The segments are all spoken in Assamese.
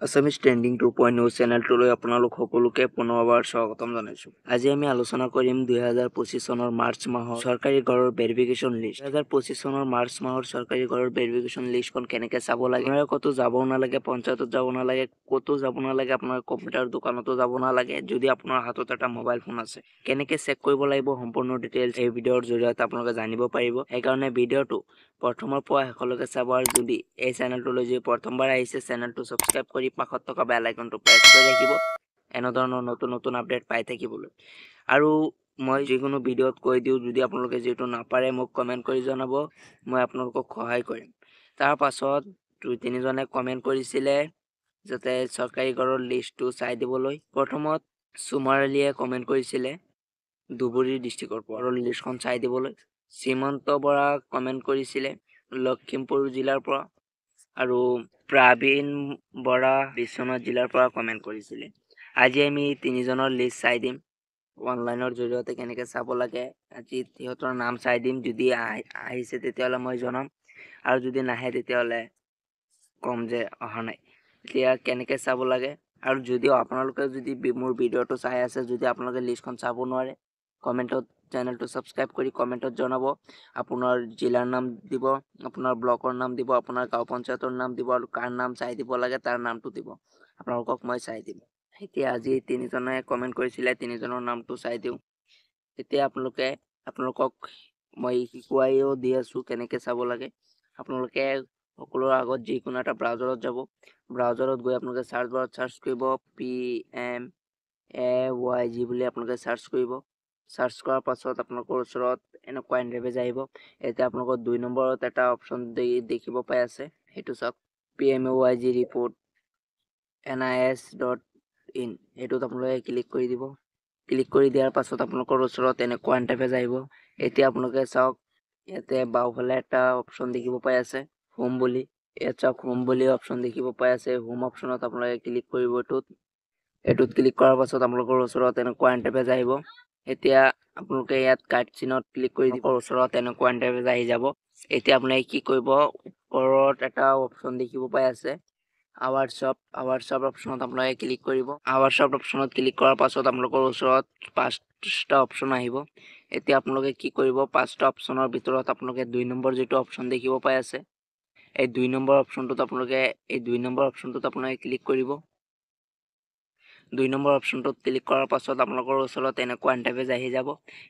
আছামিজ ট্ৰেণ্ডিং 2.0 চেনেলটোলৈ আপোনালোক সকলোকে পুনৰবাৰ স্বাগতম জনাইছোঁ। আজি আমি আলোচনা কৰিম 2025 চনৰ মাৰ্চ মাহৰ চৰকাৰী ঘৰৰ ভেৰিফিকেশ্যন লিষ্ট। 2025 চনৰ মাৰ্চ মাহৰ চৰকাৰী ঘৰৰ ভেৰিফিকেশ্যন লিষ্টখন কেনেকৈ চাব লাগে। আপোনালোকে ক'তো যাবও নালাগে, পঞ্চায়তত যাব নালাগে, ক'তো যাব নালাগে, আপোনাৰ কম্পিউটাৰ দোকানতো যাব নালাগে। যদি আপোনাৰ হাতত এটা মোবাইল ফোন আছে, কেনেকৈ চেক কৰিব লাগিব সম্পূৰ্ণ ডিটেইলছ এই ভিডিঅ'ৰ জৰিয়তে আপোনালোকে জানিব পাৰিব। সেইকাৰণে ভিডিঅ'টো প্ৰথমৰ পৰা শেষলৈকে চাব, আৰু যদি এই চেনেলটোলৈ যদি প্ৰথমবাৰ আহিছে চেনেলটো ছাবস্ক্ৰাইব কৰি পাশত থকা বেল আইকনটো প্ৰেছ কৰি ৰাখিব এনেধৰণৰ নতুন নতুন আপডেট পাই থাকিবলৈ। আৰু মই যিকোনো ভিডিঅ'ত কৈ দিওঁ, যদি আপোনালোকে যিহেতু নাপাৰে মোক কমেণ্ট কৰি জনাব, মই আপোনালোকক সহায় কৰিম। তাৰ পাছত 2-3জনে কমেণ্ট কৰিছিলে যাতে চৰকাৰী ঘৰৰ লিষ্টটো চাই দিবলৈ। প্ৰথমত সুমাৰ আলীয়ে কমেণ্ট কৰিছিলে ধুবুৰী ডিষ্ট্ৰিক্টৰ পৰা লিষ্টখন চাই দিবলৈ। শ্ৰীমন্ত বৰা কমেণ্ট কৰিছিলে লখিমপুৰ জিলাৰ পৰা, আৰু প্ৰবীণ বৰা বিশ্বনাথ জিলাৰ পৰা কমেণ্ট কৰিছিলে। আজি আমি 3জনৰ লিষ্ট চাই দিম অনলাইনৰ জৰিয়তে কেনেকৈ চাব লাগে। আজি সিহঁতৰ নাম চাই দিম, যদি আহিছে তেতিয়াহ'লে মই জনাম, আৰু যদি নাহে তেতিয়াহ'লে ক'ম যে অহা নাই। এতিয়া কেনেকৈ চাব লাগে, আৰু যদিও আপোনালোকে যদি মোৰ ভিডিঅ'টো চাই আছে, যদি আপোনালোকে লিষ্টখন চাব নোৱাৰে, কমেণ্টত চেনেলটো ছাবস্ক্ৰাইব কৰি কমেণ্টত জনাব। আপোনাৰ জিলাৰ নাম দিব, আপোনাৰ ব্লকৰ নাম দিব, আপোনাৰ গাঁও পঞ্চায়তৰ নাম দিব, আৰু কাৰ নাম চাই দিব লাগে তাৰ নামটো দিব। আপোনালোকক মই চাই দিম। এতিয়া আজি 3জনে কমেণ্ট কৰিছিলে, 3জনৰ নামটো চাই দিওঁ। এতিয়া আপোনালোকক মই শিকুৱাইও দি আছোঁ কেনেকৈ চাব লাগে। আপোনালোকে সকলোৰে আগত যিকোনো এটা ব্ৰাউজাৰত যাব, ব্ৰাউজাৰত গৈ আপোনালোকে চাৰ্চ বাৰত চাৰ্চ কৰিব PMAYG বুলি আপোনালোকে চাৰ্চ কৰিব। চাৰ্চ কৰাৰ পাছত আপোনালোকৰ ওচৰত এনেকুৱা ইণ্টাৰফেচ আহিব। এতিয়া আপোনালোকৰ 2 নম্বৰত এটা অপশ্যন দেখিব পাই আছে, সেইটো চাওক PMAYG ৰিপৰ্ট NIS.in। এইটোত আপোনালোকে ক্লিক কৰি দিব। ক্লিক কৰি দিয়াৰ পাছত আপোনালোকৰ ওচৰত এনেকুৱা ইণ্টাৰফেচ আহিব। এতিয়া আপোনালোকে চাওক, ইয়াতে বাওঁফালে এটা অপশ্যন দেখিব পাই আছে হোম বুলি। ইয়াত চাওক হোম বুলি অপশ্যন দেখিব পাই আছে। হোম অপশ্যনত আপোনালোকে ক্লিক কৰিব। এইটোত ক্লিক কৰাৰ পাছত আপোনালোকৰ ওচৰত এনেকুৱা ইণ্টাৰফেচ আহিব। এতিয়া আপোনালোকে ইয়াত কাৰ্ড চিনত ক্লিক কৰি দিব, ওচৰত এনেকুৱা ইণ্টাৰফেচ আহি যাব। এতিয়া আপোনালোকে কি কৰিব, ওপৰত এটা অপশ্যন দেখিব পাই আছে আৱাৰ্ছ অপশ্যনত আপোনালোকে ক্লিক কৰিব। আৱাৰ্ছ অপশ্যনত ক্লিক কৰাৰ পাছত আপোনালোকৰ ওচৰত 5টা অপশ্যন আহিব। এতিয়া আপোনালোকে কি কৰিব, 5টা অপশ্যনৰ ভিতৰত আপোনালোকে 2 নম্বৰ যিটো অপশ্যন দেখিব পাই আছে, এই 2 নম্বৰ অপশ্যনটোত আপোনালোকে ক্লিক কৰিব। 2 নম্বৰ অপশ্যনটোত ক্লিক কৰাৰ পাছত আপোনালোকৰ ওচৰত এনেকুৱা ইণ্টাৰফেচ আহি যাব।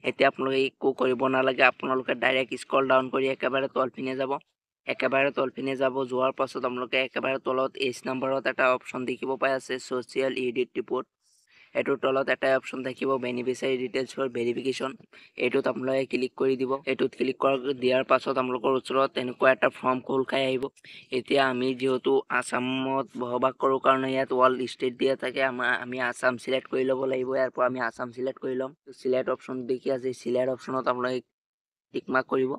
এতিয়া আপোনালোকে একো কৰিব নালাগে, আপোনালোকে ডাইৰেক্ট স্ক্ৰল ডাউন কৰি একেবাৰে তলপিনে যাব। যোৱাৰ পাছত আপোনালোকে একেবাৰে তলত H নম্বৰত এটা অপশ্যন দেখিব পাই আছে ছ'চিয়েল অডিট ৰিপৰ্ট। এইটোৰ তলত এটা অপশ্যন থাকিব বেনিফিচিয়াৰী ডিটেইলছৰ ভেৰিফিকেশ্যন। এইটোত আপোনালোকে ক্লিক কৰি দিব। এইটোত ক্লিক দিয়াৰ পাছত আপোনালোকৰ ওচৰত এনেকুৱা এটা ফৰ্ম খোল খাই আহিব। এতিয়া আমি যিহেতু আছামত বসবাস কৰোঁ কাৰণে ইয়াত অল ষ্টেট দিয়া থাকে, আমি আছাম চিলেক্ট কৰি ল'ব লাগিব। ইয়াৰ পৰা আমি আছাম চিলেক্ট কৰি ল'ম। চিলেক্ট অপশ্যন দেখি আছে, চিলেক্ট অপশ্যনত আপোনালোকে টিক মাৰ্ক কৰিব।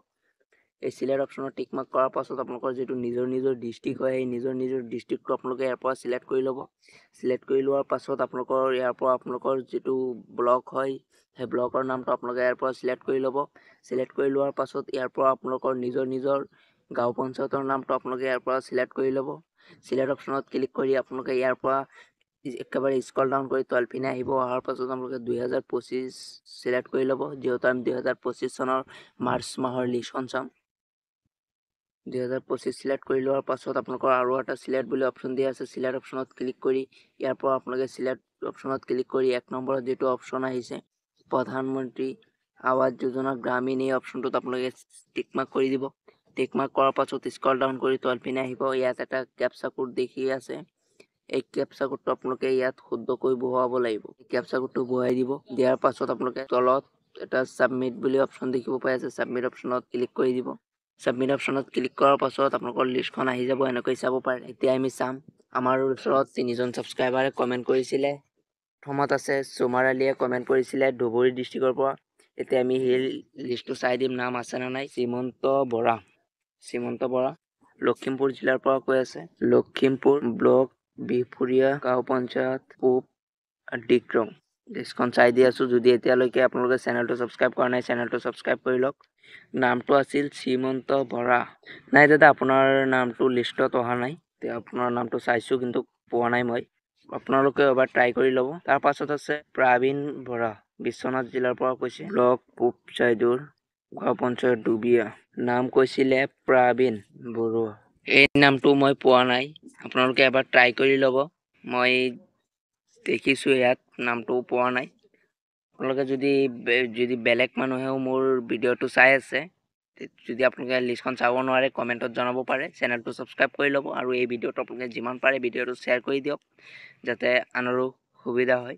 এই চিলেক্ট অপশ্যনত টিক মাৰ্ক কৰাৰ পাছত আপোনালোকৰ যিটো নিজৰ ডিষ্ট্ৰিক্ট হয়, সেই নিজৰ ডিষ্ট্ৰিক্টটো আপোনালোকে ইয়াৰ পৰা চিলেক্ট কৰি ল'ব। চিলেক্ট কৰি লোৱাৰ পাছত আপোনালোকৰ যিটো ব্লক হয়, সেই ব্লকৰ নামটো আপোনালোকে ইয়াৰ পৰা চিলেক্ট কৰি ল'ব। চিলেক্ট কৰি লোৱাৰ পাছত ইয়াৰ পৰা আপোনালোকৰ নিজৰ গাঁও পঞ্চায়তৰ নামটো আপোনালোকে ইয়াৰ পৰা চিলেক্ট কৰি ল'ব। চিলেক্ট অপশ্যনত ক্লিক কৰি আপোনালোকে ইয়াৰ পৰা একেবাৰে স্ক্ৰল ডাউন কৰি তলপিনে আহিব। অহাৰ পাছত আপোনালোকে 2025 চিলেক্ট কৰি ল'ব, যিহেতু আমি 2025 চনৰ মাৰ্চ মাহৰ লিষ্টখন চাম। 2025 চিলেক্ট কৰি লোৱাৰ পাছত আপোনালোকৰ আৰু এটা চিলেক্ট বুলি অপশ্যন দিয়া আছে। চিলেক্ট অপশ্যনত ক্লিক কৰি ইয়াৰ পৰা আপোনালোকে চিলেক্ট অপশ্যনত ক্লিক কৰি 1 নম্বৰত যিটো অপশ্যন আহিছে প্ৰধানমন্ত্ৰী আৱাস যোজনা গ্ৰামীণ, এই অপশ্যনটোত আপোনালোকে টিক মাৰ্ক কৰি দিব। টিক মাৰ্ক কৰাৰ পাছত স্ক্ৰল ডাউন কৰি তলপিনে আহিব। ইয়াত এটা কেপচা কোড দেখি আছে, এই কেপচা কোডটো আপোনালোকে ইয়াত শুদ্ধকৈ বহুৱাব লাগিব। কেপচা কোডটো বহুৱাই দিব। দিয়াৰ পাছত আপোনালোকে তলত এটা ছাবমিট বুলি অপশ্যন দেখিব পাই আছে, ছাবমিট অপশ্যনত ক্লিক কৰি দিব। ছাবমিট অপশ্যনত ক্লিক কৰাৰ পাছত আপোনালোকৰ লিষ্টখন আহি যাব, এনেকৈ চাব পাৰে। এতিয়া আমি চাম, আমাৰ ওচৰত 3জন ছাবস্ক্ৰাইবাৰে কমেণ্ট কৰিছিলে। প্ৰথমত আছে সুমাৰ আলীয়ে কমেণ্ট কৰিছিলে ধুবুৰী ডিষ্ট্ৰিক্টৰ পৰা। এতিয়া আমি সেই লিষ্টটো চাই দিম, নাম আছে নে নাই। শ্ৰীমন্ত বৰা লখিমপুৰ জিলাৰ পৰা কৈ আছে। লখিমপুৰ ব্লক বিহপুৰীয়া গাঁও পঞ্চায়ত পূব ডিক্ৰং। লিষ্টখন চাই দি আছোঁ। যদি এতিয়ালৈকে আপোনালোকে চেনেলটো ছাবস্ক্ৰাইব কৰা নাই, চেনেলটো ছাবস্ক্ৰাইব কৰি লওক। নামটো আছিল শ্ৰীমন্ত বৰা। নাই দাদা, আপোনাৰ নামটো লিষ্টত অহা নাই। এতিয়া আপোনাৰ নামটো চাইছোঁ, কিন্তু পোৱা নাই মই। আপোনালোকে এবাৰ ট্ৰাই কৰি ল'ব। তাৰ পাছত আছে প্ৰবীণ বৰা, বিশ্বনাথ জিলাৰ পৰা কৈছে, ব্লক পূব চাইদুৰ গাঁও পঞ্চায়ত ডুবিয়া। নাম কৈছিলে প্ৰবীণ বৰুৱা। এই নামটো মই পোৱা নাই, আপোনালোকে এবাৰ ট্ৰাই কৰি ল'ব। মই দেখিছোঁ ইয়াত নামটো পোৱা নাই। আপোনালোকে যদি বেলেগ মানুহেও মোৰ ভিডিঅ'টো চাই আছে, যদি আপোনালোকে লিষ্টখন চাব নোৱাৰে কমেণ্টত জনাব পাৰে। চেনেলটো ছাবস্ক্ৰাইব কৰি ল'ব আৰু এই ভিডিঅ'টো আপোনালোকে যিমান পাৰে ভিডিঅ'টো শ্বেয়াৰ কৰি দিয়ক, যাতে আনৰো সুবিধা হয়।